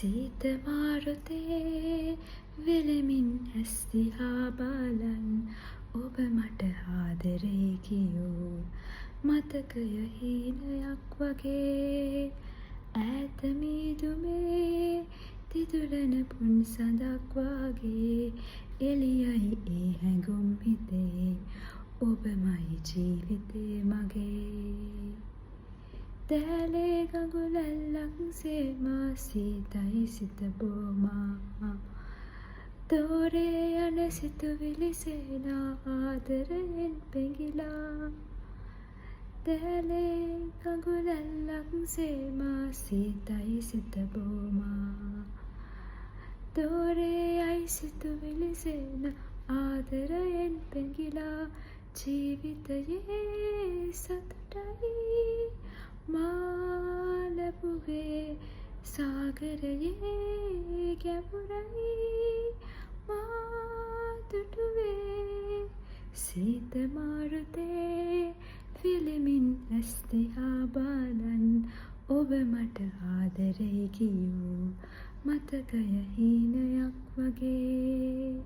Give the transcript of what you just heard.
සීත මාරුතේ වෙලෙමින් ඇස් දිහා බලන් ඔබ මට ආදරේ කියූ මතකය හීනයක් වගේ ඈත මීදුමේ දිදුලන පුන් සඳක් වගේ එළියයි ඒ හැඟුම් හිතේ ඔබමයි ජීවිතේ මගේ දැලේ ගඟුලැල්ලක් සේ මා සීතයි සිත බොමා දෝරේ යන සිතුවිලි සේනා ආදරයෙන් පෙඟිලා දැලේ ගඟුලැල්ලක් සේ මා සීතයි සිත බොමා දෝරේ යයි සිතුවිලි සේනා ආදරයෙන් පෙඟිලා ජීවිතයේ සතුටයි මා ලැබුවේ සාගරයේ ගැඹුරයි මා දුටුවේ සීත මාරුතේ විලෙමින් ඇස් දිහා බලන් ඔබ මට ආදරේ කියූ මතකය හීනයක් වගේ